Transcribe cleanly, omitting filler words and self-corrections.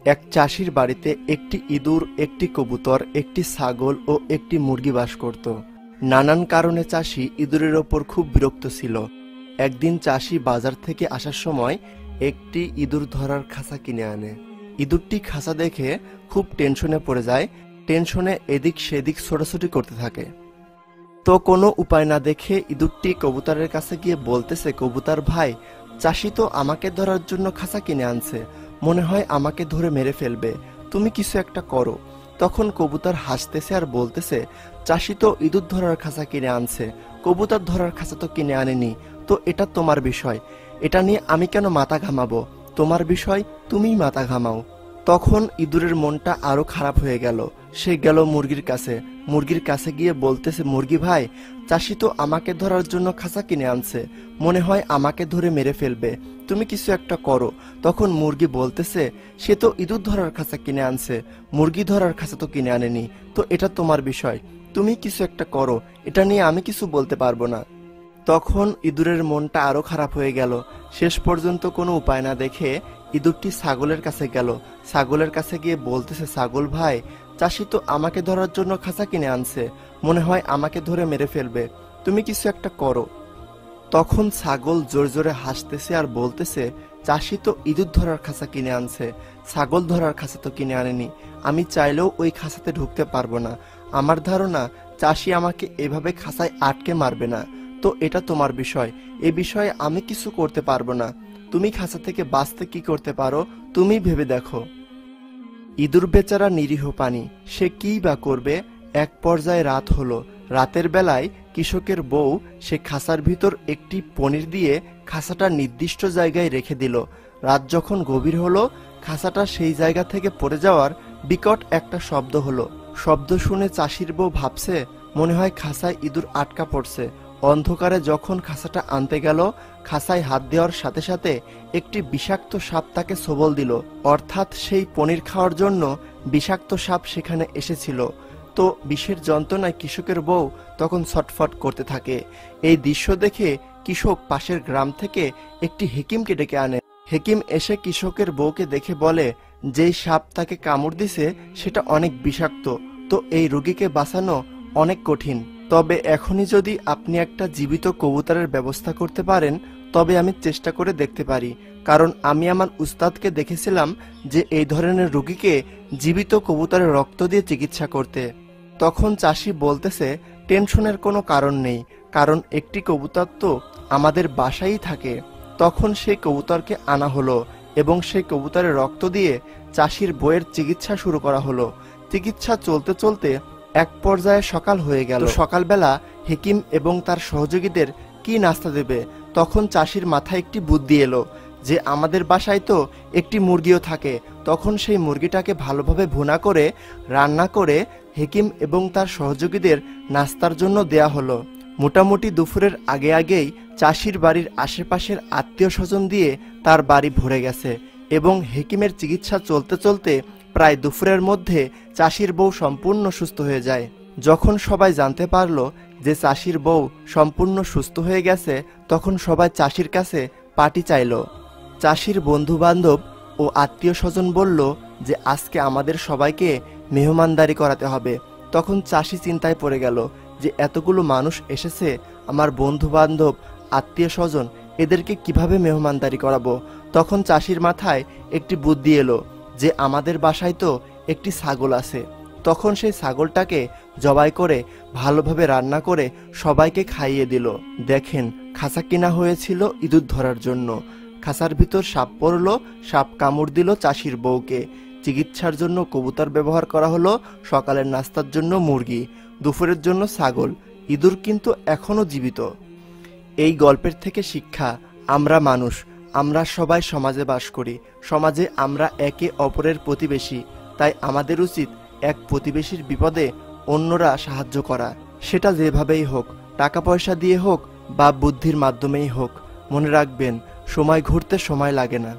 এক চাষির বাড়িতে একটি ইঁদুর, একটি কবুতর, একটি ছাগল ও একটি মুরগি বাস করত। নানান কারণে চাষি ইঁদুরের ওপর খুব বিরক্ত ছিল। একদিন চাষি বাজার থেকে আসার সময় একটি ইঁদুর ধরার খাঁচা কিনে আনে। ইঁদুরটি খাঁচা দেখে খুব টেনশনে পড়ে যায়। টেনশনে এদিক সেদিক ছোটাছুটি করতে থাকে। তো কোনো উপায় না দেখে ইঁদুরটি কবুতরের কাছে গিয়ে বলতেছে, কবুতর ভাই, চাষি তো আমাকে ধরার জন্য খাঁচা কিনে আনছে, মনে হয় আমাকে ধরে মেরে ফেলবে, তুমি কিছু একটা করো। তখন কবুতর হাসতেছে আর বলতেছে, চাষি তো ইঁদুর ধরার খাঁচা কিনে আনছে, কবুতর ধরার খাঁচা তো কিনে আনেনি, তো এটা তোমার বিষয়, এটা নিয়ে আমি কেন মাথা ঘামাবো, তোমার বিষয়, তুমিই মাথা ঘামাও। তখন ইঁদুরের মনটা আরো খারাপ হয়ে গেল। সে গেল মুরগির কাছে। মুরগির কাছে গিয়ে বলতেছে, মুরগি ভাই, চাষি তো আমাকে ধরার জন্য খাঁচা কিনে আনছে, মনে হয় আমাকে ধরে মেরে ফেলবে, তুমি কিছু একটা করো। তখন মুরগি বলতেছে, সে তো ইঁদুর ধরার খাঁচা কিনে আনছে, মুরগি ধরার খাঁচা তো কিনে আনেনি, তো এটা তোমার বিষয়, তুমি কিছু একটা করো, এটা নিয়ে আমি কিছু বলতে পারবো না। তখন ইঁদুরের মনটা আরো খারাপ হয়ে গেল। শেষ পর্যন্ত কোনো উপায় না দেখে ইঁদুরটি ছাগলের কাছে গেল। ছাগলের কাছে গিয়ে বলতেছে, ছাগল ভাই, চাষি তো আমাকে ধরার জন্য খাঁচা কিনে আনছে, মনে হয় আমাকে ধরে মেরে ফেলবে, তুমি কিছু একটা করো। তখন ছাগল জোরে জোরে হাসতেছে আর বলতেছে, চাষি তো ইঁদুর ধরার খাঁচা কিনে আনছে, ছাগল ধরার খাঁচা তো কিনে আনেনি, আমি চাইলেও ওই খাঁচাতে ঢুকতে পারবো না, আমার ধারণা চাষি আমাকে এভাবে খাঁচায় আটকে মারবে না, তো এটা তোমার বিষয়, এ বিষয়ে আমি কিছু করতে পারবো না, তুমি খাঁচা থেকে বাঁচতে কি করতে পারো তুমি ভেবে দেখো। ইঁদুর বেচারা নিরীহ প্রাণী, সে কী বা করবে। এক পর্যায়ে রাত হলো। রাতের বেলায় কৃষকের বউ সে খাঁচার ভিতর একটি পনির দিয়ে খাঁচাটা নির্দিষ্ট জায়গায় রেখে দিল। রাত যখন গভীর হলো, খাঁচাটা সেই জায়গা থেকে পড়ে যাওয়ার বিকট একটা শব্দ হলো। শব্দ শুনে চাষির বউ ভাবছে, মনে হয় খাঁচায় ইঁদুর আটকা পড়ছে। অন্ধকারে যখন খাঁচাটা আনতে গেল, খাঁচায় হাত দেওয়ার সাথে সাথে একটি বিষাক্ত সাপ তাকে ছোবল দিল। অর্থাৎ সেই পনির খাওয়ার জন্য বিষাক্ত সাপ সেখানে এসেছিল। তো বিষের যন্ত্রণায় কৃষকের বউ তখন ছটফট করতে থাকে। এই দৃশ্য দেখে কৃষক পাশের গ্রাম থেকে একটি হেকিমকে ডেকে আনে। হেকিম এসে কৃষকের বউকে দেখে বলে, যেই সাপ তাকে কামড় দিছে সেটা অনেক বিষাক্ত, তো এই রোগীকে বাঁচানো অনেক কঠিন, তবে এখনই যদি আপনি একটা জীবিত কবুতরের ব্যবস্থা করতে পারেন তবে আমি চেষ্টা করে দেখতে পারি, কারণ আমি আমার উস্তাদকে দেখেছিলাম যে এই ধরনের রোগীকে জীবিত কবুতরের রক্ত দিয়ে চিকিৎসা করতে। তখন চাষি বলতেছে, টেনশনের কোনো কারণ নেই, কারণ একটি কবুতর তো আমাদের বাসায়ই থাকে। তখন সেই কবুতরকে আনা হলো এবং সেই কবুতরের রক্ত দিয়ে চাষির বউয়ের চিকিৎসা শুরু করা হলো। চিকিৎসা চলতে চলতে এক পর্যায়ে সকাল হয়ে গেল। সকালবেলা হেকিম এবং তার সহযোগীদের কি নাস্তা দেবে? তখন চাষির মাথায় একটি বুদ্ধি এলো যে আমাদের বাসায় তো একটি মুরগিও থাকে। তখন সেই মুরগিটাকে ভালোভাবে ভুনা করে রান্না করে হেকিম এবং তার সহযোগীদের নাস্তার জন্য দেয়া হলো। মোটামুটি দুপুরের আগে আগেই চাষির বাড়ির আশেপাশের আত্মীয় স্বজন দিয়ে তার বাড়ি ভরে গেছে এবং হেকিমের চিকিৎসা চলতে চলতে প্রায় দুপুরের মধ্যে চাষির বউ সম্পূর্ণ সুস্থ হয়ে যায়। যখন সবাই জানতে পারল যে চাষির বউ সম্পূর্ণ সুস্থ হয়ে গেছে, তখন সবাই চাষির কাছে পার্টি চাইল। চাষির বন্ধু বান্ধব ও আত্মীয় স্বজন বলল যে আজকে আমাদের সবাইকে মেহমানদারি করাতে হবে। তখন চাষি চিন্তায় পড়ে গেল যে এতগুলো মানুষ এসেছে, আমার বন্ধু বান্ধব, আত্মীয় স্বজন, এদেরকে কিভাবে মেহমানদারি করাবো। তখন চাষির মাথায় একটি বুদ্ধি এলো যে আমাদের বাসায় তো একটি ছাগল আছে। তখন সেই ছাগলটাকে জবাই করে ভালোভাবে রান্না করে সবাইকে খাইয়ে দিল। দেখেন, খাঁচা কিনা হয়েছিল ইঁদুর ধরার জন্য, খাঁচার ভিতর সাপ পড়ল, সাপ কামড় দিল চাষির বউকে, চিকিৎসার জন্য কবুতর ব্যবহার করা হলো, সকালের নাস্তার জন্য মুরগি, দুপুরের জন্য ছাগল, ইঁদুর কিন্তু এখনো জীবিত। এই গল্পের থেকে শিক্ষা, আমরা মানুষ, আমরা সবাই সমাজে বাস করি, সমাজে আমরা একে অপরের প্রতিবেশী, তাই আমাদের উচিত এক প্রতিবেশীর বিপদে অন্যরা সাহায্য করা, সেটা যেভাবেই হোক, টাকা পয়সা দিয়ে হোক বা বুদ্ধির মাধ্যমেই হোক। মনে রাখবেন, সময় ঘুরতে সময় লাগে না।